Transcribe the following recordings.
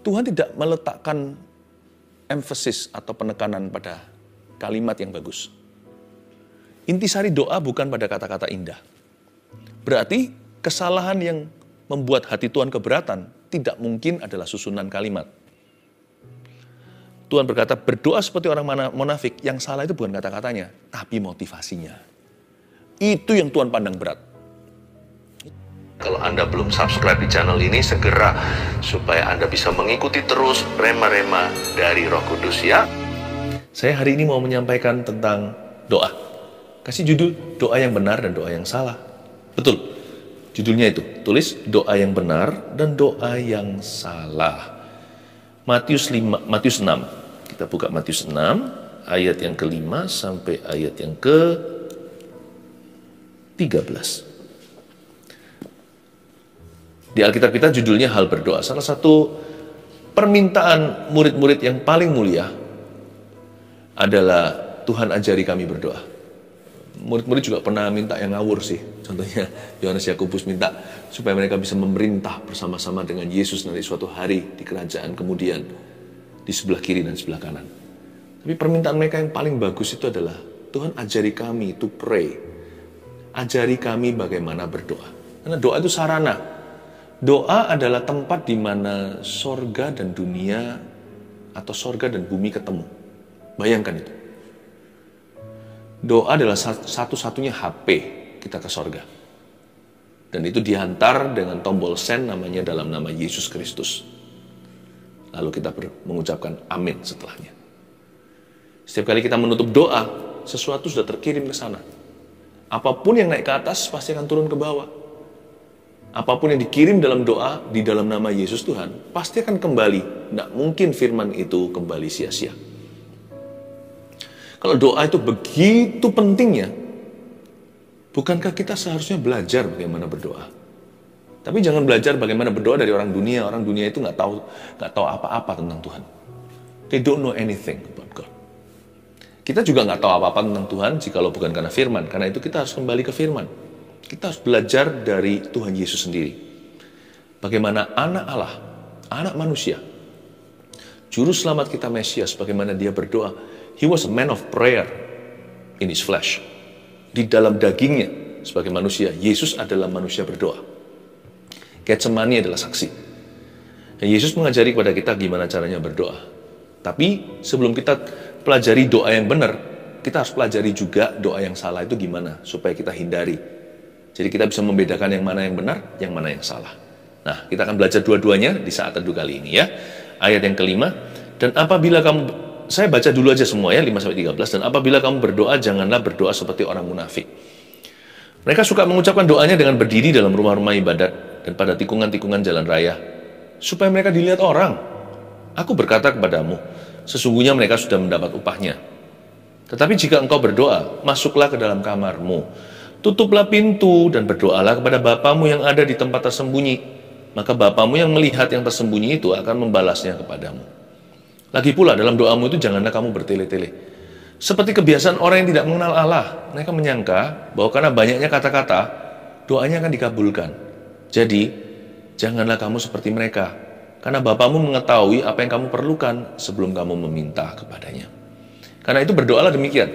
Tuhan tidak meletakkan emphasis atau penekanan pada kalimat yang bagus. Intisari doa bukan pada kata-kata indah. Berarti kesalahan yang membuat hati Tuhan keberatan tidak mungkin adalah susunan kalimat. Tuhan berkata, berdoa seperti orang munafik, yang salah itu bukan kata-katanya, tapi motivasinya. Itu yang Tuhan pandang berat. Kalau Anda belum subscribe di channel ini, segera supaya Anda bisa mengikuti terus rema-rema dari Roh Kudus ya. Saya hari ini mau menyampaikan tentang doa. Kasih judul, doa yang benar dan doa yang salah. Betul, judulnya itu, tulis doa yang benar dan doa yang salah. Matius 6. Kita buka Matius 6, ayat yang ke-5 sampai ayat yang ke-13. Di Alkitab kita judulnya hal berdoa. Salah satu permintaan murid-murid yang paling mulia adalah Tuhan ajari kami berdoa. Murid-murid juga pernah minta yang ngawur sih. Contohnya Yohanes Yakobus minta supaya mereka bisa memerintah bersama-sama dengan Yesus nanti suatu hari di kerajaan kemudian di sebelah kiri dan sebelah kanan. Tapi permintaan mereka yang paling bagus itu adalah Tuhan ajari kami to pray. Ajari kami bagaimana berdoa. Karena doa itu sarana. Doa adalah tempat di mana sorga dan dunia atau sorga dan bumi ketemu. Bayangkan itu. Doa adalah satu-satunya HP kita ke sorga. Dan itu dihantar dengan tombol send namanya dalam nama Yesus Kristus. Lalu kita mengucapkan amin setelahnya. Setiap kali kita menutup doa, sesuatu sudah terkirim ke sana. Apapun yang naik ke atas pasti akan turun ke bawah. Apapun yang dikirim dalam doa di dalam nama Yesus Tuhan pasti akan kembali. Tidak mungkin firman itu kembali sia-sia. Kalau doa itu begitu pentingnya, bukankah kita seharusnya belajar bagaimana berdoa? Tapi jangan belajar bagaimana berdoa dari orang dunia. Orang dunia itu nggak tahu apa-apa tentang Tuhan. They don't know anything about God. Kita juga nggak tahu apa-apa tentang Tuhan jikalau bukan karena firman. Karena itu kita harus kembali ke firman. Kita harus belajar dari Tuhan Yesus sendiri. Bagaimana anak Allah, anak manusia, juru selamat kita Mesias, bagaimana dia berdoa. He was a man of prayer in his flesh. Di dalam dagingnya sebagai manusia, Yesus adalah manusia berdoa. Getsemani adalah saksi. Dan Yesus mengajari kepada kita gimana caranya berdoa. Tapi sebelum kita pelajari doa yang benar, kita harus pelajari juga doa yang salah itu gimana, supaya kita hindari. Jadi kita bisa membedakan yang mana yang benar, yang mana yang salah. Nah, kita akan belajar dua-duanya di saat teduh kali ini ya. Ayat yang ke-5, dan apabila kamu, saya baca dulu aja semua ya, 5-13, dan apabila kamu berdoa, janganlah berdoa seperti orang munafik. Mereka suka mengucapkan doanya dengan berdiri dalam rumah-rumah ibadat dan pada tikungan-tikungan jalan raya, supaya mereka dilihat orang. Aku berkata kepadamu, sesungguhnya mereka sudah mendapat upahnya. Tetapi jika engkau berdoa, masuklah ke dalam kamarmu, tutuplah pintu dan berdoalah kepada Bapamu yang ada di tempat tersembunyi. Maka Bapamu yang melihat yang tersembunyi itu akan membalasnya kepadamu. Lagi pula dalam doamu itu janganlah kamu bertele-tele. Seperti kebiasaan orang yang tidak mengenal Allah. Mereka menyangka bahwa karena banyaknya kata-kata, doanya akan dikabulkan. Jadi, janganlah kamu seperti mereka. Karena Bapamu mengetahui apa yang kamu perlukan sebelum kamu meminta kepadanya. Karena itu berdoalah demikian.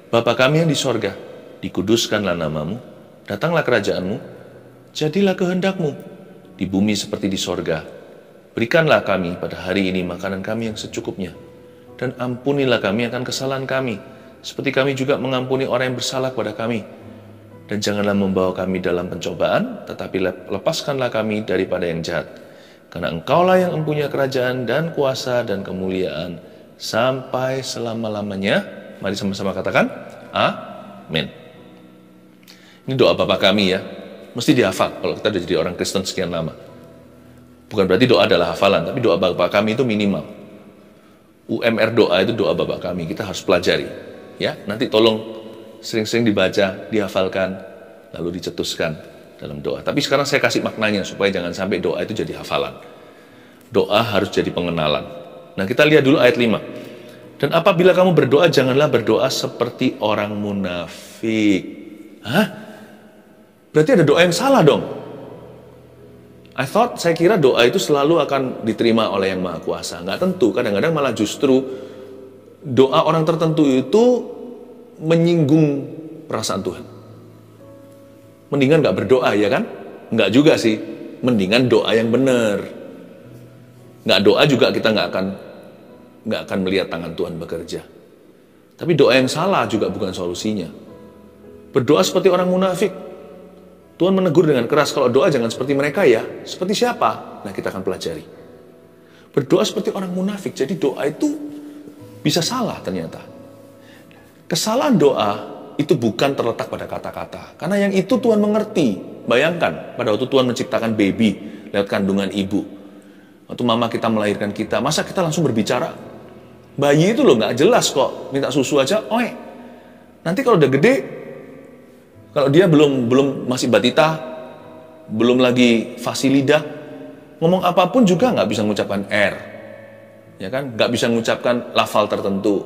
Bapa kami yang di sorga, dikuduskanlah namamu, datanglah kerajaanmu, jadilah kehendakmu, di bumi seperti di sorga. Berikanlah kami pada hari ini makanan kami yang secukupnya. Dan ampunilah kami akan kesalahan kami, seperti kami juga mengampuni orang yang bersalah kepada kami. Dan janganlah membawa kami dalam pencobaan, tetapi lepaskanlah kami daripada yang jahat. Karena engkaulah yang mempunyai kerajaan dan kuasa dan kemuliaan sampai selama-lamanya. Mari sama-sama katakan, amin. Ini doa Bapa kami ya, mesti dihafal kalau kita sudah jadi orang Kristen sekian lama. Bukan berarti doa adalah hafalan, tapi doa Bapa kami itu minimal. UMR doa itu doa Bapa kami, kita harus pelajari. Ya, nanti tolong sering-sering dibaca, dihafalkan, lalu dicetuskan dalam doa. Tapi sekarang saya kasih maknanya supaya jangan sampai doa itu jadi hafalan. Doa harus jadi pengenalan. Nah, kita lihat dulu ayat 5. Dan apabila kamu berdoa, janganlah berdoa seperti orang munafik. Hah? Berarti ada doa yang salah dong. Saya kira doa itu selalu akan diterima oleh Yang Maha Kuasa. Nggak tentu, kadang-kadang malah justru doa orang tertentu itu menyinggung perasaan Tuhan. Mendingan nggak berdoa, ya kan? Nggak juga sih, mendingan doa yang benar. Nggak doa juga kita nggak akan melihat tangan Tuhan bekerja. Tapi doa yang salah juga bukan solusinya. Berdoa seperti orang munafik. Tuhan menegur dengan keras, kalau doa jangan seperti mereka ya. Seperti siapa? Nah, kita akan pelajari. Berdoa seperti orang munafik, jadi doa itu bisa salah ternyata. Kesalahan doa itu bukan terletak pada kata-kata. Karena yang itu Tuhan mengerti. Bayangkan, pada waktu Tuhan menciptakan baby lewat kandungan ibu. Waktu mama kita melahirkan kita, masa kita langsung berbicara? Bayi itu loh nggak jelas kok, minta susu aja, nanti kalau udah gede, kalau dia belum masih batita, belum lagi fasih lidah, ngomong apapun juga nggak bisa mengucapkan R, ya kan? Nggak bisa mengucapkan lafal tertentu.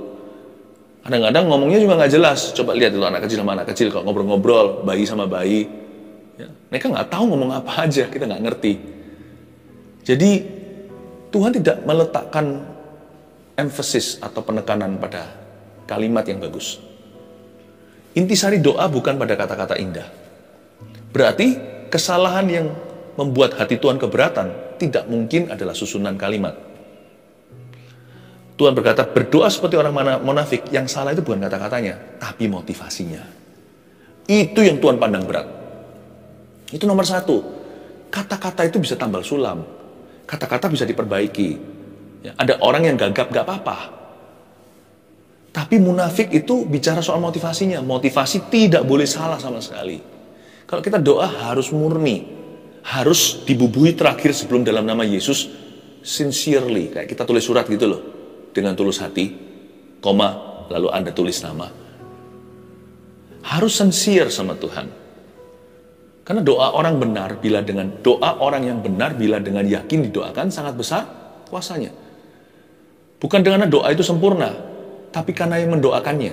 Kadang-kadang ngomongnya juga nggak jelas. Coba lihat dulu anak kecil sama anak kecil kalau ngobrol-ngobrol, bayi sama bayi, ya, mereka nggak tahu ngomong apa aja, kita nggak ngerti. Jadi Tuhan tidak meletakkan emphasis atau penekanan pada kalimat yang bagus. Intisari doa bukan pada kata-kata indah. Berarti kesalahan yang membuat hati Tuhan keberatan tidak mungkin adalah susunan kalimat. Tuhan berkata, berdoa seperti orang munafik. Yang salah itu bukan kata-katanya, tapi motivasinya. Itu yang Tuhan pandang berat. Itu nomor satu. Kata-kata itu bisa tambal sulam. Kata-kata bisa diperbaiki. Ya, ada orang yang gagap, gak apa-apa. Tapi munafik itu bicara soal motivasinya. Motivasi tidak boleh salah sama sekali. Kalau kita doa harus murni. Harus dibubuhi terakhir sebelum dalam nama Yesus. Sincerely. Kayak kita tulis surat gitu loh. Dengan tulus hati. Koma. Lalu Anda tulis nama. Harus sincere sama Tuhan. Karena doa orang yang benar bila dengan yakin didoakan sangat besar kuasanya. Bukan karena doa itu sempurna, tapi karena yang mendoakannya.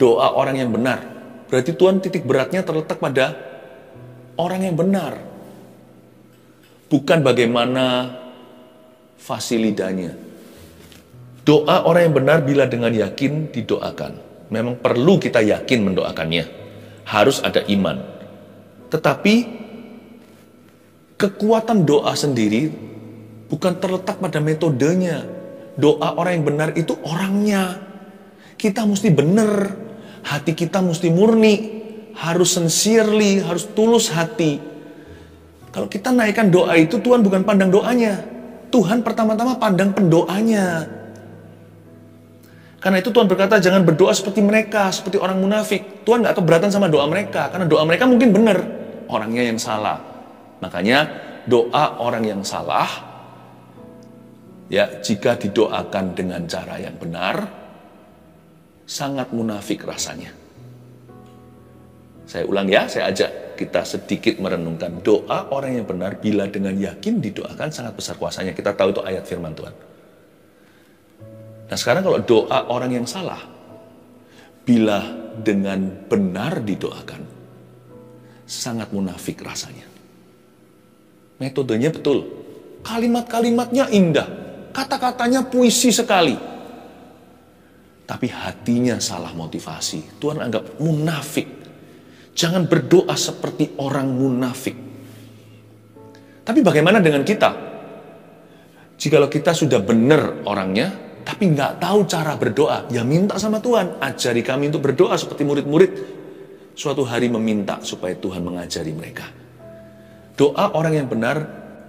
Doa orang yang benar. Berarti Tuhan titik beratnya terletak pada orang yang benar. Bukan bagaimana fasih lidahnya. Doa orang yang benar bila dengan yakin didoakan. Memang perlu kita yakin mendoakannya. Harus ada iman. Tetapi kekuatan doa sendiri bukan terletak pada metodenya. Doa orang yang benar itu orangnya. Kita mesti benar. Hati kita mesti murni. Harus sincerely, harus tulus hati. Kalau kita naikkan doa itu, Tuhan bukan pandang doanya. Tuhan pertama-tama pandang pendoanya. Karena itu Tuhan berkata, jangan berdoa seperti mereka, seperti orang munafik. Tuhan gak keberatan sama doa mereka. Karena doa mereka mungkin benar. Orangnya yang salah. Makanya doa orang yang salah, ya, jika didoakan dengan cara yang benar, sangat munafik rasanya. Saya ulang ya, saya ajak kita sedikit merenungkan. Doa orang yang benar bila dengan yakin didoakan sangat besar kuasanya. Kita tahu itu ayat firman Tuhan. Nah sekarang kalau doa orang yang salah, bila dengan benar didoakan, sangat munafik rasanya. Metodenya betul. Kalimat-kalimatnya indah. Kata-katanya puisi sekali. Tapi hatinya salah motivasi. Tuhan anggap munafik. Jangan berdoa seperti orang munafik. Tapi bagaimana dengan kita? Jikalau kita sudah benar orangnya, tapi nggak tahu cara berdoa, ya minta sama Tuhan. Ajari kami untuk berdoa seperti murid-murid suatu hari meminta supaya Tuhan mengajari mereka. Doa orang yang benar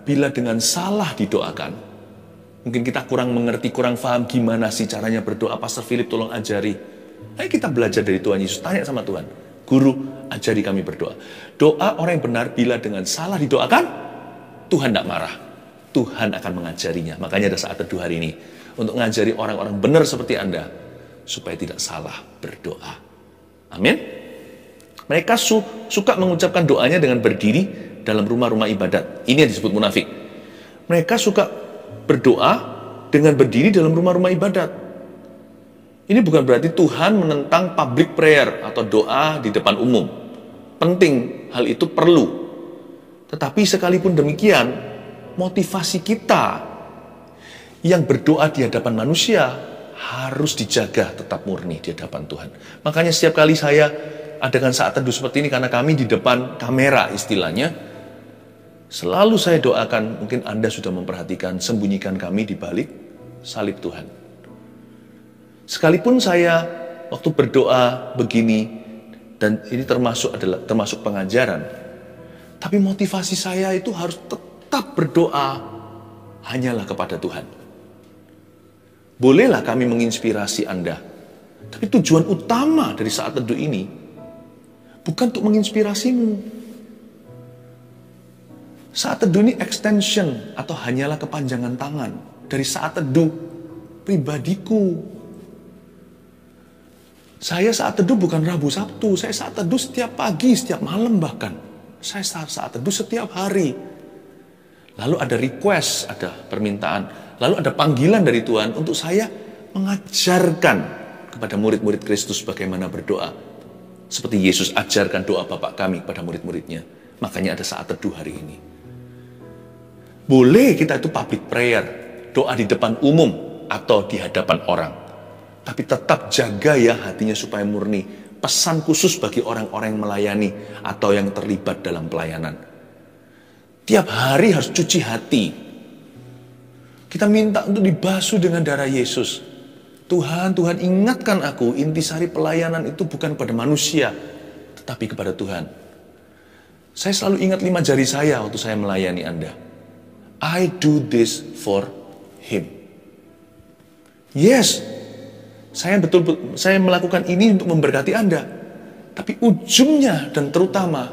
bila dengan salah didoakan. Mungkin kita kurang mengerti, kurang paham gimana sih caranya berdoa. Pastor Philip tolong ajari. Ayo kita belajar dari Tuhan Yesus. Tanya sama Tuhan. Guru, ajari kami berdoa. Doa orang yang benar bila dengan salah didoakan, Tuhan tidak marah. Tuhan akan mengajarinya. Makanya ada saat teduh hari ini. Untuk mengajari orang-orang benar seperti Anda. Supaya tidak salah berdoa. Amin. Mereka suka mengucapkan doanya dengan berdiri dalam rumah-rumah ibadat. Ini yang disebut munafik. Mereka suka berdoa dengan berdiri dalam rumah-rumah ibadat. Ini bukan berarti Tuhan menentang public prayer atau doa di depan umum. Penting, hal itu perlu. Tetapi sekalipun demikian, motivasi kita yang berdoa di hadapan manusia harus dijaga tetap murni di hadapan Tuhan. Makanya setiap kali saya adakan saat teduh seperti ini, karena kami di depan kamera istilahnya, selalu saya doakan, mungkin Anda sudah memperhatikan, sembunyikan kami di balik salib Tuhan. Sekalipun saya waktu berdoa begini, dan ini termasuk pengajaran, tapi motivasi saya itu harus tetap berdoa hanyalah kepada Tuhan. Bolehlah kami menginspirasi Anda, tapi tujuan utama dari saat teduh ini bukan untuk menginspirasimu. Saat teduh ini extension atau hanyalah kepanjangan tangan dari saat teduh pribadiku. Saya saat teduh bukan Rabu Sabtu, saya saat teduh setiap pagi, setiap malam bahkan. Saya saat teduh setiap hari. Lalu ada request, ada permintaan, lalu ada panggilan dari Tuhan untuk saya mengajarkan kepada murid-murid Kristus bagaimana berdoa. Seperti Yesus ajarkan doa Bapa kami kepada murid-muridnya. Makanya ada saat teduh hari ini. Boleh kita itu public prayer, doa di depan umum atau di hadapan orang. Tapi tetap jaga ya hatinya supaya murni. Pesan khusus bagi orang-orang yang melayani atau yang terlibat dalam pelayanan. Tiap hari harus cuci hati. Kita minta untuk dibasuh dengan darah Yesus. Tuhan ingatkan aku, intisari pelayanan itu bukan pada manusia, tetapi kepada Tuhan. Saya selalu ingat 5 jari saya waktu saya melayani Anda. I do this for Him. Yes, saya melakukan ini untuk memberkati Anda. Tapi ujungnya dan terutama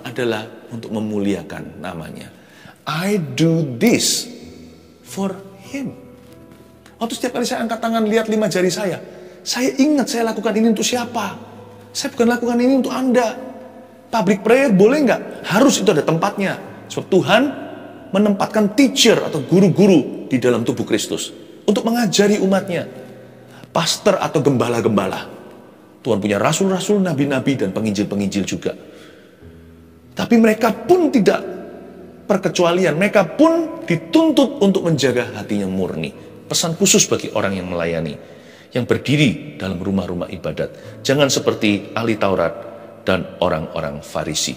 adalah untuk memuliakan namanya. I do this for Him. Waktu setiap kali saya angkat tangan lihat 5 jari saya ingat saya lakukan ini untuk siapa. Saya bukan lakukan ini untuk Anda. Public prayer boleh nggak? Harus, itu ada tempatnya. Sebab Tuhan menempatkan teacher atau guru-guru di dalam tubuh Kristus untuk mengajari umatnya. Pastor atau gembala-gembala. Tuhan punya rasul-rasul, nabi-nabi, dan penginjil-penginjil juga. Tapi mereka pun tidak perkecualian. Mereka pun dituntut untuk menjaga hatinya murni. Pesan khusus bagi orang yang melayani, yang berdiri dalam rumah-rumah ibadat. Jangan seperti ahli Taurat dan orang-orang Farisi.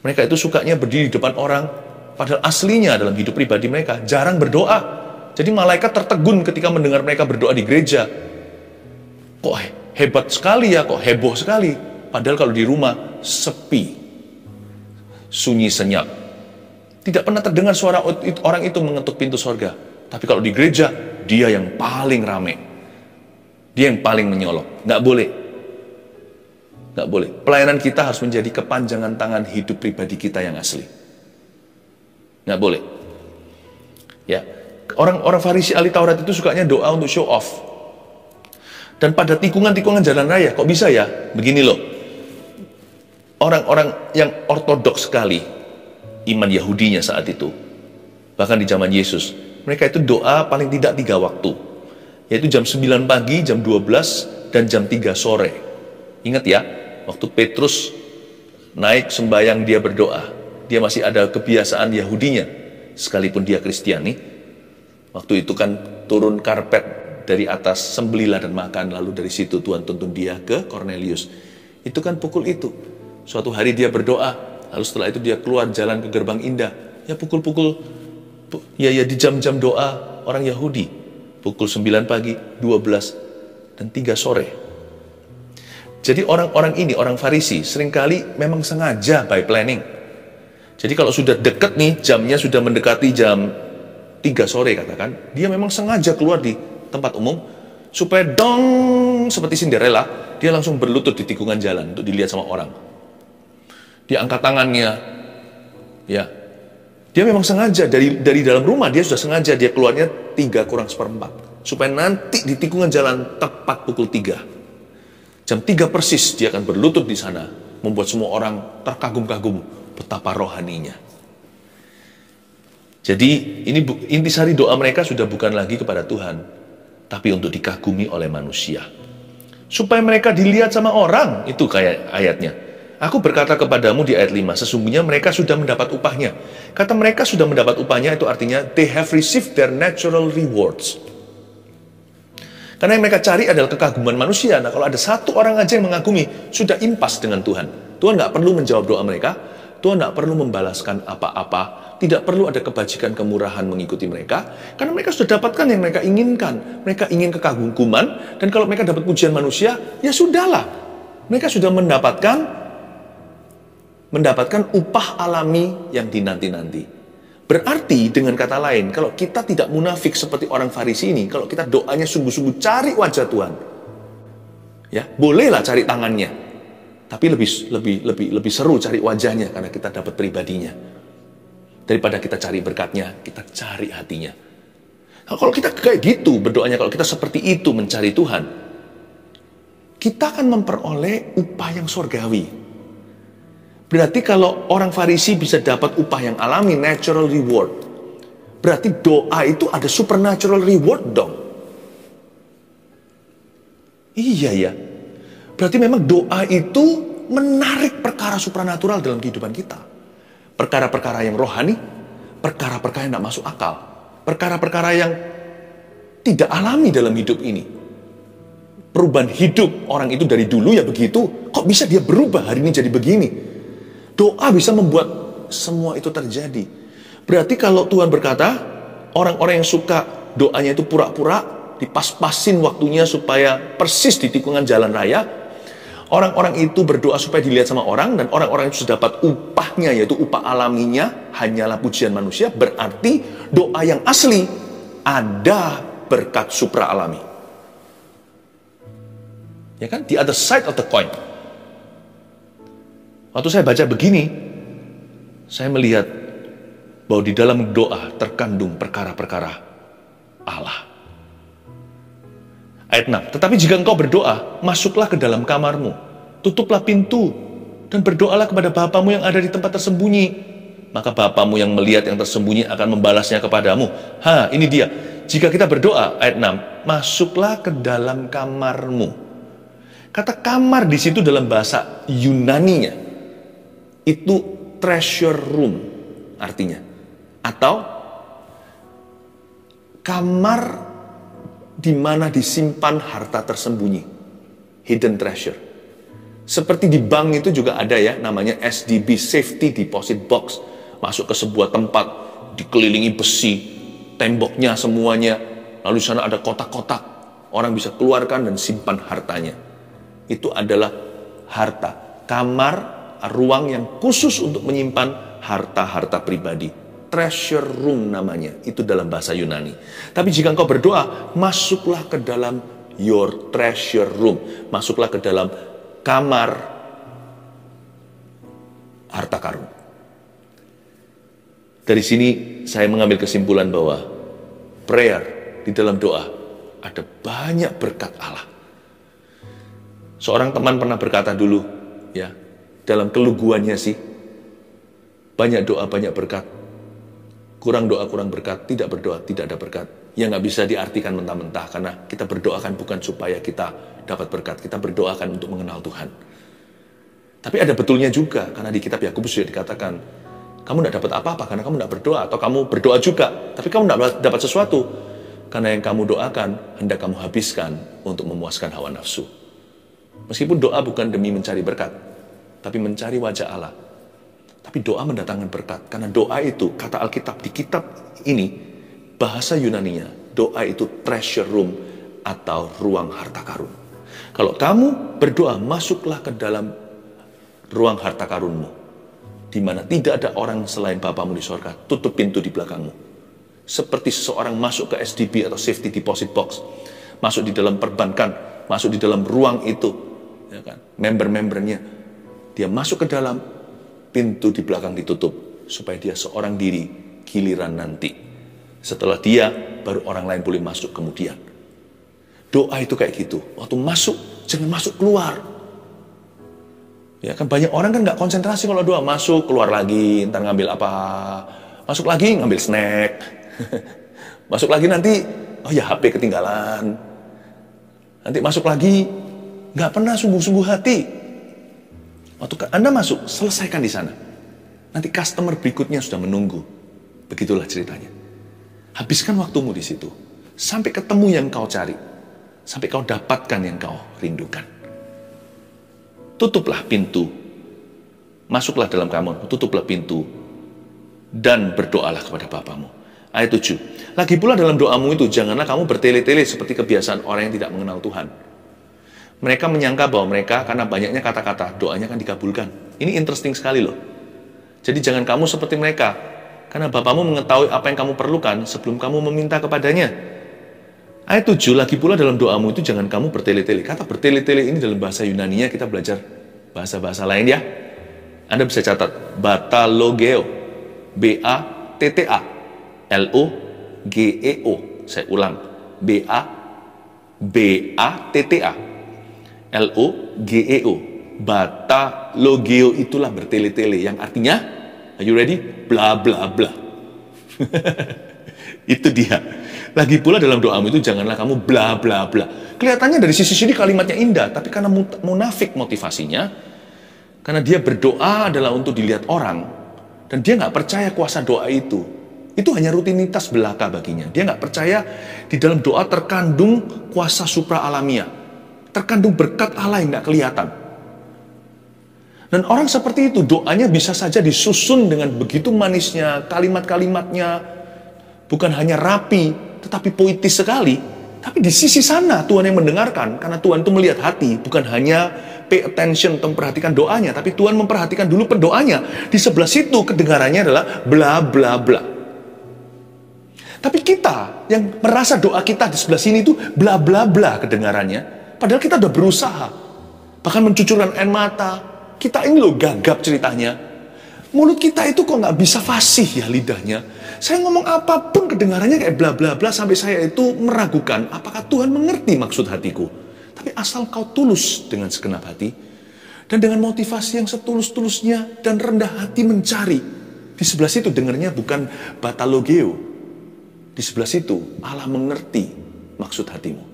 Mereka itu sukanya berdiri di depan orang, padahal aslinya dalam hidup pribadi mereka jarang berdoa. Jadi malaikat tertegun ketika mendengar mereka berdoa di gereja. Kok hebat sekali ya, kok heboh sekali. Padahal kalau di rumah sepi, sunyi senyap. Tidak pernah terdengar suara orang itu mengetuk pintu sorga. Tapi kalau di gereja, dia yang paling rame. Dia yang paling menyolok. Nggak boleh. Nggak boleh. Pelayanan kita harus menjadi kepanjangan tangan hidup pribadi kita yang asli. Nggak boleh. Ya, orang-orang Farisi ahli Taurat itu sukanya doa untuk show off. Dan pada tikungan-tikungan jalan raya, kok bisa ya? Begini loh. Orang-orang yang ortodoks sekali, iman Yahudinya saat itu, bahkan di zaman Yesus, mereka itu doa paling tidak 3 waktu. Yaitu jam 9 pagi, jam 12, dan jam 3 sore. Ingat ya, waktu Petrus naik sembahyang dia berdoa, dia masih ada kebiasaan Yahudinya, sekalipun dia Kristiani. Waktu itu kan turun karpet dari atas, sembelilah dan makan, lalu dari situ Tuhan tuntun dia ke Kornelius. Itu kan pukul itu. Suatu hari dia berdoa, lalu setelah itu dia keluar jalan ke gerbang indah. Ya pukul-pukul, ya di jam-jam doa orang Yahudi. Pukul 9 pagi, 12, dan 3 sore. Jadi orang-orang ini, orang Farisi, seringkali memang sengaja by planning. Jadi kalau sudah dekat nih, jamnya sudah mendekati jam 3 sore katakan, dia memang sengaja keluar di tempat umum, supaya dong, seperti Cinderella, dia langsung berlutut di tikungan jalan, untuk dilihat sama orang. Dia angkat tangannya, ya. Dia memang sengaja, dari dalam rumah, dia sudah sengaja, dia keluarnya 3 kurang 1/4, supaya nanti di tikungan jalan, tepat pukul 3. Jam 3 persis, dia akan berlutut di sana, membuat semua orang terkagum-kagum, betapa rohaninya. Jadi, ini intisari doa mereka sudah bukan lagi kepada Tuhan, tapi untuk dikagumi oleh manusia. Supaya mereka dilihat sama orang, itu kayak ayatnya. Aku berkata kepadamu di ayat 5, sesungguhnya mereka sudah mendapat upahnya. Kata mereka sudah mendapat upahnya itu artinya they have received their natural rewards. Karena yang mereka cari adalah kekaguman manusia. Nah, kalau ada satu orang aja yang mengagumi, sudah impas dengan Tuhan. Tuhan nggak perlu menjawab doa mereka, Tuhan nggak perlu membalaskan apa-apa, tidak perlu ada kebajikan kemurahan mengikuti mereka, karena mereka sudah dapatkan yang mereka inginkan. Mereka ingin kekaguman, dan kalau mereka dapat pujian manusia, ya sudahlah. Mereka sudah mendapatkan upah alami yang dinanti-nanti. Berarti dengan kata lain, kalau kita tidak munafik seperti orang Farisi ini, kalau kita doanya sungguh-sungguh cari wajah Tuhan, ya bolehlah cari tangannya, tapi lebih seru cari wajahnya karena kita dapat pribadinya. Daripada kita cari berkatnya, kita cari hatinya. Nah, kalau kita kayak gitu berdoanya, kalau kita seperti itu mencari Tuhan, kita akan memperoleh upah yang surgawi. Berarti kalau orang Farisi bisa dapat upah yang alami, natural reward, berarti doa itu ada supernatural reward dong. Iya ya. Berarti memang doa itu menarik perkara supranatural dalam kehidupan kita. Perkara-perkara yang rohani, perkara-perkara yang tidak masuk akal, perkara-perkara yang tidak alami dalam hidup ini. Perubahan hidup orang itu dari dulu ya begitu, kok bisa dia berubah hari ini jadi begini? Doa bisa membuat semua itu terjadi. Berarti kalau Tuhan berkata, orang-orang yang suka doanya itu pura-pura, dipas-pasin waktunya supaya persis di tikungan jalan raya, orang-orang itu berdoa supaya dilihat sama orang, dan orang-orang itu sudah dapat upahnya, yaitu upah alaminya, hanyalah pujian manusia, berarti doa yang asli ada berkat supra alami. Ya kan? The other side of the coin. Waktu saya baca begini, saya melihat bahwa di dalam doa terkandung perkara-perkara Allah. Ayat 6, tetapi jika engkau berdoa, masuklah ke dalam kamarmu, tutuplah pintu, dan berdoalah kepada Bapamu yang ada di tempat tersembunyi. Maka Bapamu yang melihat yang tersembunyi akan membalasnya kepadamu. Ini dia. Jika kita berdoa, ayat 6, masuklah ke dalam kamarmu. Kata kamar di situ dalam bahasa Yunaninya, itu treasure room artinya, atau kamar di mana disimpan harta tersembunyi, hidden treasure. Seperti di bank itu juga ada ya, namanya SDB, Safety Deposit Box. Masuk ke sebuah tempat, dikelilingi besi, temboknya semuanya, lalu di sana ada kotak-kotak, orang bisa keluarkan dan simpan hartanya. Itu adalah harta, kamar, ruang yang khusus untuk menyimpan harta-harta pribadi. Treasure room namanya, itu dalam bahasa Yunani. Tapi jika engkau berdoa, masuklah ke dalam your treasure room. Masuklah ke dalam kamar harta karun. Dari sini saya mengambil kesimpulan bahwa prayer di dalam doa ada banyak berkat Allah. Seorang teman pernah berkata dulu, ya, dalam keluguannya sih, banyak doa, banyak berkat. Kurang doa, kurang berkat. Tidak berdoa, tidak ada berkat. Yang nggak bisa diartikan mentah-mentah, karena kita berdoakan bukan supaya kita dapat berkat. Kita berdoakan untuk mengenal Tuhan. Tapi ada betulnya juga, karena di kitab Yakobus sudah dikatakan, kamu nggak dapat apa-apa karena kamu nggak berdoa. Atau kamu berdoa juga, tapi kamu nggak dapat sesuatu. Karena yang kamu doakan, hendak kamu habiskan untuk memuaskan hawa nafsu. Meskipun doa bukan demi mencari berkat, tapi mencari wajah Allah. Tapi doa mendatangkan berkat. Karena doa itu, kata Alkitab, di kitab ini, bahasa Yunaninya, doa itu treasure room atau ruang harta karun. Kalau kamu berdoa, masuklah ke dalam ruang harta karunmu, di mana tidak ada orang selain Bapamu di sorga. Tutup pintu di belakangmu. Seperti seseorang masuk ke SDB atau Safety Deposit Box, masuk di dalam perbankan, masuk di dalam ruang itu, ya kan? Member-membernya, dia masuk ke dalam, pintu di belakang ditutup, supaya dia seorang diri, giliran nanti. Setelah dia, baru orang lain boleh masuk kemudian. Doa itu kayak gitu. Waktu masuk, jangan masuk keluar. Ya kan, banyak orang kan nggak konsentrasi kalau doa. Masuk, keluar lagi, ntar ngambil apa. Masuk lagi, ngambil snack. Masuk lagi nanti, oh ya HP ketinggalan. Nanti masuk lagi, nggak pernah sungguh-sungguh hati. Waktu Anda masuk, selesaikan di sana. Nanti customer berikutnya sudah menunggu. Begitulah ceritanya. Habiskan waktumu di situ. Sampai ketemu yang kau cari. Sampai kau dapatkan yang kau rindukan. Tutuplah pintu. Masuklah dalam kamar, tutuplah pintu. Dan berdoalah kepada Bapamu. Ayat 7. Lagi pula dalam doamu itu, janganlah kamu bertele-tele seperti kebiasaan orang yang tidak mengenal Tuhan. Mereka menyangka bahwa mereka, karena banyaknya kata-kata, doanya akan dikabulkan. Ini interesting sekali loh. Jadi jangan kamu seperti mereka, karena Bapamu mengetahui apa yang kamu perlukan sebelum kamu meminta kepadanya. Ayat 7, lagi pula dalam doamu itu jangan kamu bertele-tele. Kata bertele-tele ini dalam bahasa Yunaninya, kita belajar bahasa-bahasa lain ya. Anda bisa catat, batalogeo, B-A-T-T-A. L-O-G-E-O. Saya ulang. B-A-T-T-A. L-O-G-E-O. Batalogeo itulah bertele-tele. Yang artinya, are you ready? Bla bla bla. Itu dia. Lagi pula dalam doamu itu janganlah kamu bla bla bla. Kelihatannya dari sisi sini kalimatnya indah. Tapi karena munafik motivasinya. Karena dia berdoa adalah untuk dilihat orang. Dan dia nggak percaya kuasa doa itu. Itu hanya rutinitas belaka baginya. Dia nggak percaya di dalam doa terkandung kuasa supra alamiah. Terkandung berkat Allah yang nggak kelihatan. Dan orang seperti itu doanya bisa saja disusun dengan begitu manisnya, kalimat-kalimatnya bukan hanya rapi, tetapi puitis sekali. Tapi di sisi sana Tuhan yang mendengarkan, karena Tuhan itu melihat hati, bukan hanya pay attention, memperhatikan doanya, tapi Tuhan memperhatikan dulu pendoanya. Di sebelah situ kedengarannya adalah bla bla bla. Tapi kita yang merasa doa kita di sebelah sini itu bla bla bla kedengarannya, padahal kita udah berusaha, bahkan mencucurkan air mata. Kita ini loh gagap ceritanya. Mulut kita itu kok nggak bisa fasih ya lidahnya. Saya ngomong apapun kedengarannya kayak bla bla bla sampai saya itu meragukan apakah Tuhan mengerti maksud hatiku. Tapi asal kau tulus dengan segenap hati dan dengan motivasi yang setulus-tulusnya dan rendah hati mencari. Di sebelah situ dengarnya bukan batalogeo. Di sebelah situ Allah mengerti maksud hatimu.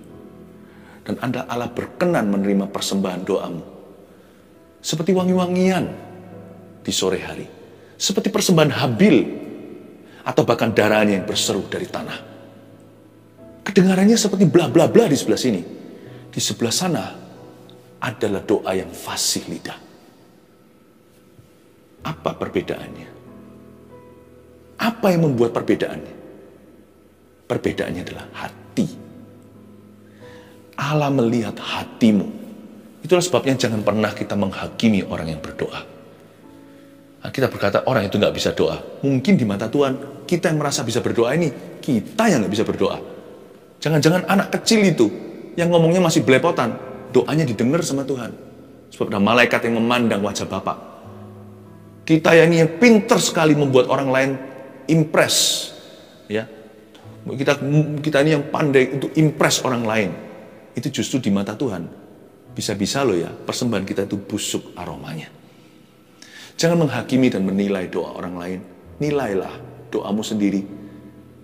Dan Allah berkenan menerima persembahan doamu. Seperti wangi-wangian di sore hari. Seperti persembahan Habil. Atau bahkan darahnya yang berseru dari tanah. Kedengarannya seperti bla bla bla di sebelah sini. Di sebelah sana adalah doa yang fasih lidah. Apa perbedaannya? Apa yang membuat perbedaannya? Perbedaannya adalah hati. Allah melihat hatimu. Itulah sebabnya jangan pernah kita menghakimi orang yang berdoa. Kita berkata orang itu nggak bisa doa. Mungkin di mata Tuhan, kita yang merasa bisa berdoa ini, kita yang nggak bisa berdoa. Jangan-jangan anak kecil itu, yang ngomongnya masih belepotan, doanya didengar sama Tuhan. Sebab ada malaikat yang memandang wajah Bapa. Kita yang ini pintar sekali membuat orang lain impress. Ya, kita ini yang pandai untuk impress orang lain. Itu justru di mata Tuhan. Bisa-bisa loh ya, persembahan kita itu busuk aromanya. Jangan menghakimi dan menilai doa orang lain. Nilailah doamu sendiri.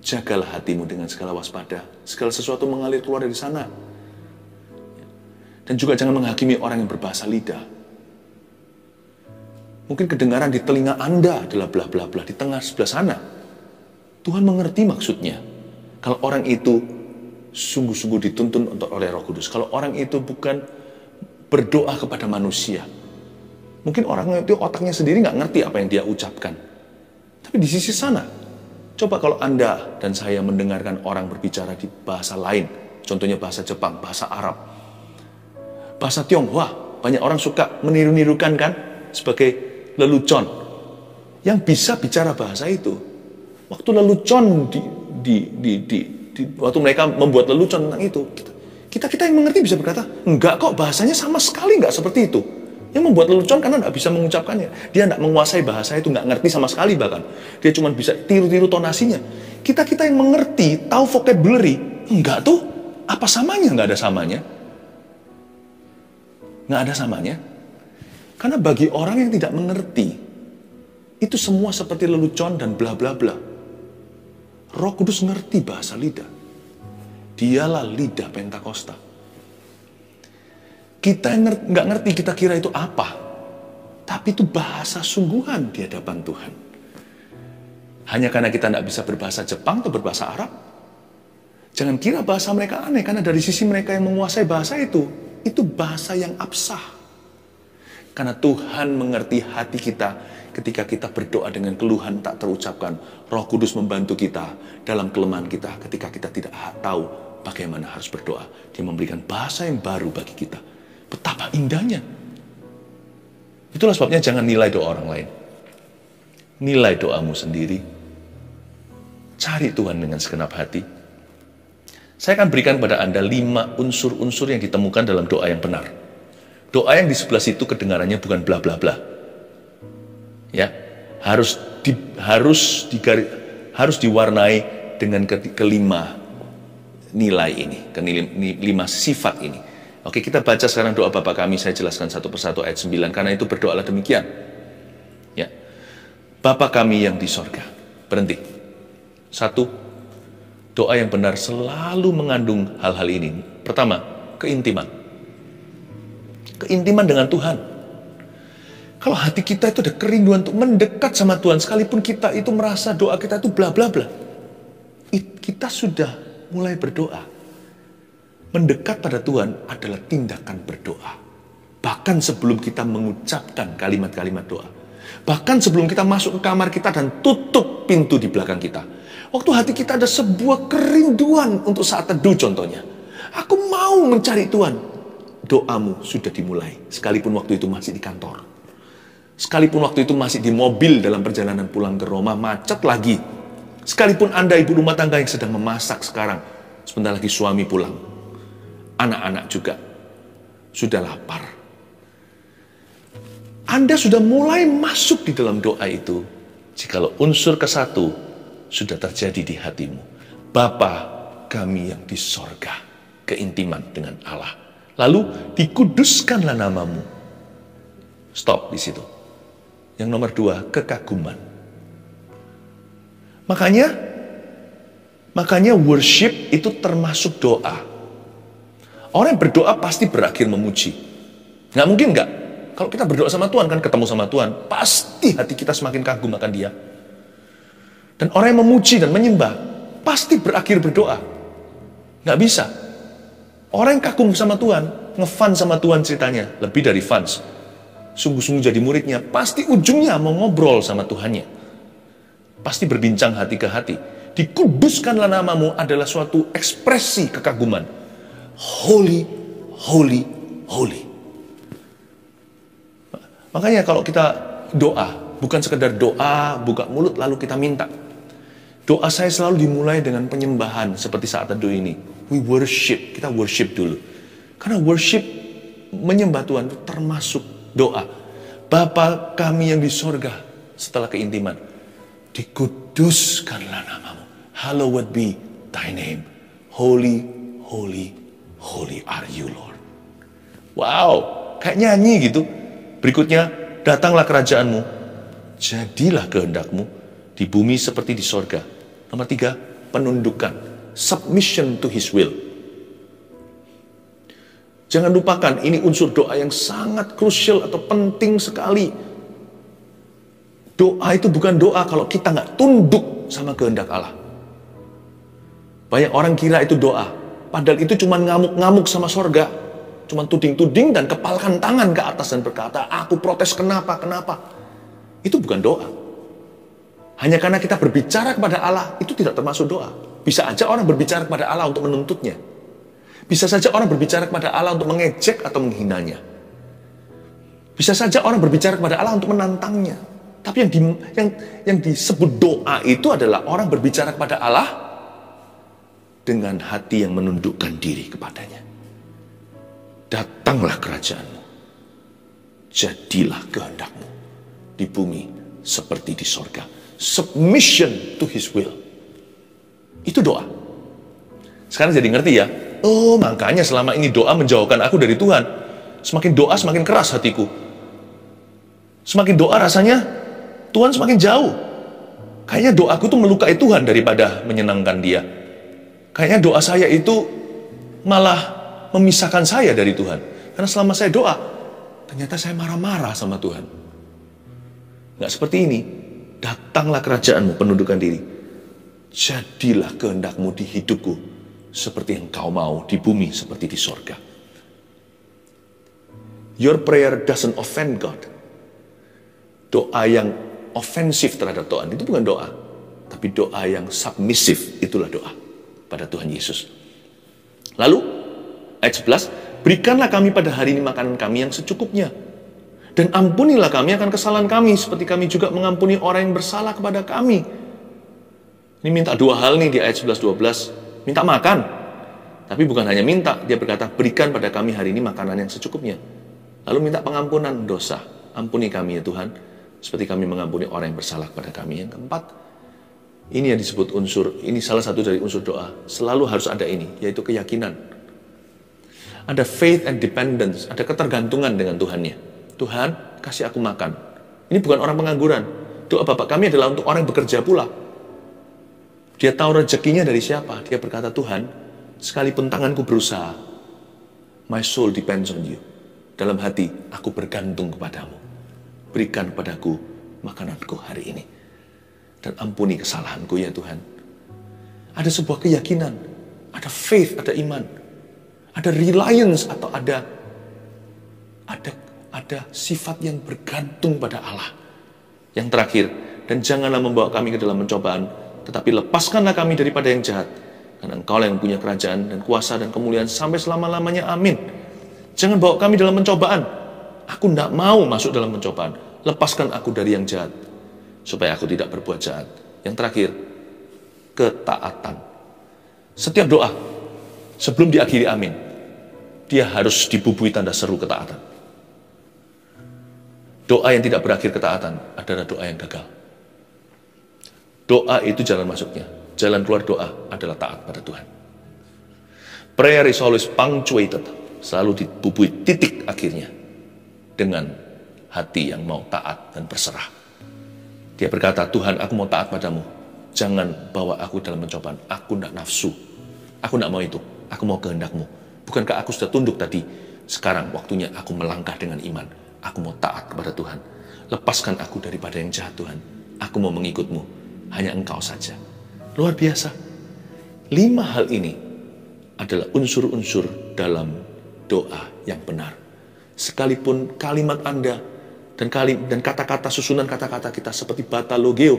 Jagalah hatimu dengan segala waspada. Segala sesuatu mengalir keluar dari sana. Dan juga jangan menghakimi orang yang berbahasa lidah. Mungkin kedengaran di telinga Anda adalah bla bla bla di tengah sebelah sana. Tuhan mengerti maksudnya. Kalau orang itu sungguh-sungguh dituntun oleh Roh Kudus. Kalau orang itu bukan berdoa kepada manusia. Mungkin orang itu otaknya sendiri nggak ngerti apa yang dia ucapkan. Tapi di sisi sana, coba kalau Anda dan saya mendengarkan orang berbicara di bahasa lain. Contohnya bahasa Jepang, bahasa Arab. Bahasa Tionghoa, banyak orang suka meniru-nirukan kan sebagai lelucon. Yang bisa bicara bahasa itu. Waktu lelucon waktu mereka membuat lelucon tentang itu, kita yang mengerti bisa berkata, enggak kok, bahasanya sama sekali enggak seperti itu. Yang membuat lelucon karena enggak bisa mengucapkannya. Dia enggak menguasai bahasa itu, enggak ngerti sama sekali bahkan. Dia cuma bisa tiru-tiru tonasinya. Kita yang mengerti, tahu vocabulary, enggak tuh, apa samanya? Enggak ada samanya. Enggak ada samanya. Karena bagi orang yang tidak mengerti, itu semua seperti lelucon dan bla bla bla. Roh Kudus ngerti bahasa lidah. Dialah lidah Pentakosta. Kita yang nggak ngerti, kita kira itu apa. Tapi itu bahasa sungguhan di hadapan Tuhan. Hanya karena kita tidak bisa berbahasa Jepang atau berbahasa Arab, jangan kira bahasa mereka aneh, karena dari sisi mereka yang menguasai bahasa itu bahasa yang absah. Karena Tuhan mengerti hati kita ketika kita berdoa dengan keluhan tak terucapkan. Roh Kudus membantu kita dalam kelemahan kita ketika kita tidak tahu bagaimana harus berdoa. Dia memberikan bahasa yang baru bagi kita. Betapa indahnya. Itulah sebabnya jangan nilai doa orang lain. Nilai doamu sendiri. Cari Tuhan dengan segenap hati. Saya akan berikan kepada Anda 5 unsur-unsur yang ditemukan dalam doa yang benar. Doa yang di sebelah situ kedengarannya bukan bla bla bla. Ya, harus diwarnai dengan kelima nilai ini, kelima sifat ini. Oke, kita baca sekarang doa Bapa kami. Saya jelaskan satu persatu ayat 9, karena itu berdoalah demikian. Ya, Bapa kami yang di sorga. Berhenti. 1, doa yang benar selalu mengandung hal-hal ini. Pertama, keintiman. Keintiman dengan Tuhan. Kalau hati kita itu ada kerinduan untuk mendekat sama Tuhan, sekalipun kita itu merasa doa kita itu bla bla bla, kita sudah mulai berdoa. Mendekat pada Tuhan adalah tindakan berdoa. Bahkan sebelum kita mengucapkan kalimat-kalimat doa. Bahkan sebelum kita masuk ke kamar kita dan tutup pintu di belakang kita. Waktu hati kita ada sebuah kerinduan untuk saat teduh contohnya. Aku mau mencari Tuhan. Doamu sudah dimulai. Sekalipun waktu itu masih di kantor. Sekalipun waktu itu masih di mobil dalam perjalanan pulang ke Roma, macet lagi. Sekalipun Anda ibu rumah tangga yang sedang memasak sekarang. Sebentar lagi suami pulang. Anak-anak juga sudah lapar. Anda sudah mulai masuk di dalam doa itu jikalau unsur ke-1 sudah terjadi di hatimu. Bapa kami yang di sorga, keintiman dengan Allah. Lalu dikuduskanlah namamu. Stop di situ. Yang nomor 2, kekaguman. Makanya worship itu termasuk doa. Orang yang berdoa pasti berakhir memuji. Nggak mungkin nggak. Kalau kita berdoa sama Tuhan, kan ketemu sama Tuhan, pasti hati kita semakin kagum akan Dia. Dan orang yang memuji dan menyembah, pasti berakhir berdoa. Nggak bisa. Orang yang kagum sama Tuhan, ngefans sama Tuhan ceritanya, lebih dari fans. Sungguh-sungguh jadi muridnya, pasti ujungnya mau ngobrol sama Tuhannya. Pasti berbincang hati ke hati. Dikuduskanlah namamu adalah suatu ekspresi kekaguman. Holy, holy, holy. Makanya kalau kita doa, bukan sekedar doa, buka mulut lalu kita minta. Doa saya selalu dimulai dengan penyembahan seperti saat teduh ini. We worship, kita worship dulu. Karena worship, menyembah Tuhan itu termasuk doa. Bapa kami yang di sorga, setelah keintiman, dikuduskanlah namamu. Hallowed be thy name. Holy, holy, holy are you, Lord. Wow, kayak nyanyi gitu. Berikutnya, datanglah kerajaanmu. Jadilah kehendakmu di bumi seperti di sorga. Nomor 3, penundukan. Submission to His will. Jangan lupakan, ini unsur doa yang sangat krusial atau penting sekali. Doa itu bukan doa kalau kita nggak tunduk sama kehendak Allah. Banyak orang kira itu doa. Padahal itu cuma ngamuk-ngamuk sama sorga. Cuma tuding-tuding dan kepalkan tangan ke atas dan berkata, aku protes kenapa. Itu bukan doa. Hanya karena kita berbicara kepada Allah, itu tidak termasuk doa. Bisa aja orang berbicara kepada Allah untuk menuntutnya. Bisa saja orang berbicara kepada Allah untuk mengejek atau menghinanya. Bisa saja orang berbicara kepada Allah untuk menantangnya. Tapi yang disebut doa itu adalah orang berbicara kepada Allah dengan hati yang menundukkan diri kepadanya. Datanglah kerajaanmu. Jadilah kehendakmu di bumi seperti di sorga. Submission to His will. Itu doa. Sekarang jadi ngerti ya. Oh, makanya selama ini doa menjauhkan aku dari Tuhan. Semakin doa semakin keras hatiku. Semakin doa rasanya Tuhan semakin jauh. Kayaknya doaku tuh melukai Tuhan daripada menyenangkan Dia. Kayaknya doa saya itu malah memisahkan saya dari Tuhan. Karena selama saya doa, ternyata saya marah-marah sama Tuhan. Nggak seperti ini. Datanglah kerajaanmu, penundukan diri. Jadilah kehendakmu di hidupku seperti yang kau mau, di bumi seperti di sorga. Your prayer doesn't offend God. Doa yang ofensif terhadap Tuhan itu bukan doa, tapi doa yang submisif, itulah doa pada Tuhan Yesus. Lalu ayat 11, berikanlah kami pada hari ini makanan kami yang secukupnya, dan ampunilah kami akan kesalahan kami seperti kami juga mengampuni orang yang bersalah kepada kami. Ini minta dua hal nih di ayat 11-12. Minta makan, tapi bukan hanya minta. Dia berkata, berikan pada kami hari ini makanan yang secukupnya. Lalu minta pengampunan dosa. Ampuni kami ya Tuhan, seperti kami mengampuni orang yang bersalah kepada kami. Yang keempat, ini yang disebut unsur, ini salah satu dari unsur doa. Selalu harus ada ini, yaitu keyakinan. Ada faith and dependence, ada ketergantungan dengan Tuhannya. Tuhan, kasih aku makan. Ini bukan orang pengangguran. Doa Bapak kami adalah untuk orang yang bekerja pula. Dia tahu rezekinya dari siapa. Dia berkata, Tuhan, sekalipun tanganku berusaha, my soul depends on you. Dalam hati, aku bergantung kepadamu. Berikan padaku makananku hari ini. Dan ampuni kesalahanku ya Tuhan. Ada sebuah keyakinan. Ada faith, ada iman. Ada reliance atau ada sifat yang bergantung pada Allah. Yang terakhir, dan janganlah membawa kami ke dalam pencobaan, tetapi lepaskanlah kami daripada yang jahat. Karena Engkau yang punya kerajaan dan kuasa dan kemuliaan sampai selama-lamanya. Amin. Jangan bawa kami dalam pencobaan. Aku tidak mau masuk dalam pencobaan. Lepaskan aku dari yang jahat, supaya aku tidak berbuat jahat. Yang terakhir, ketaatan. Setiap doa, sebelum diakhiri amin, dia harus dibubui tanda seru ketaatan. Doa yang tidak berakhir ketaatan adalah doa yang gagal. Doa itu jalan masuknya. Jalan keluar doa adalah taat pada Tuhan. Prayer is always punctuated. Selalu dibubui titik akhirnya dengan hati yang mau taat dan berserah. Dia berkata, Tuhan, aku mau taat padamu. Jangan bawa aku dalam pencobaan. Aku tidak nafsu. Aku tidak mau itu. Aku mau kehendakmu. Bukankah aku sudah tunduk tadi? Sekarang waktunya aku melangkah dengan iman. Aku mau taat kepada Tuhan. Lepaskan aku daripada yang jahat Tuhan. Aku mau mengikutmu. Hanya Engkau saja. Luar biasa. 5 hal ini adalah unsur-unsur dalam doa yang benar. Sekalipun kalimat Anda dan kata-kata, susunan kata-kata kita seperti bata logeo,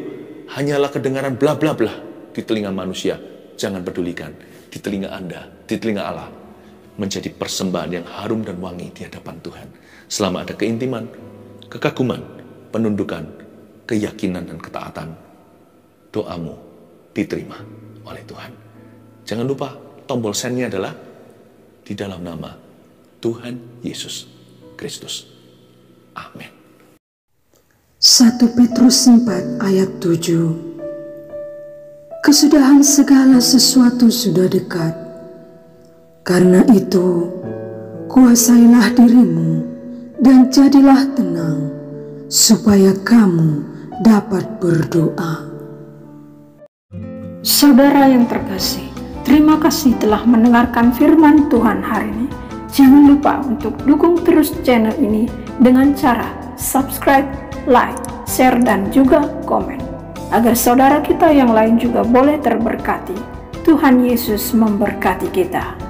hanyalah kedengaran bla bla bla di telinga manusia. Jangan pedulikan. Di telinga Anda, di telinga Allah, menjadi persembahan yang harum dan wangi di hadapan Tuhan. Selama ada keintiman, kekaguman, penundukan, keyakinan dan ketaatan, doamu diterima oleh Tuhan. Jangan lupa, tombol send-nya adalah di dalam nama Tuhan Yesus Kristus. Amin. 1 Petrus 4 ayat 7. Kesudahan segala sesuatu sudah dekat. Karena itu, kuasailah dirimu dan jadilah tenang, supaya kamu dapat berdoa. Saudara yang terkasih, terima kasih telah mendengarkan firman Tuhan hari ini. Jangan lupa untuk dukung terus channel ini dengan cara subscribe, like, share, dan juga komen, agar saudara kita yang lain juga boleh terberkati. Tuhan Yesus memberkati kita.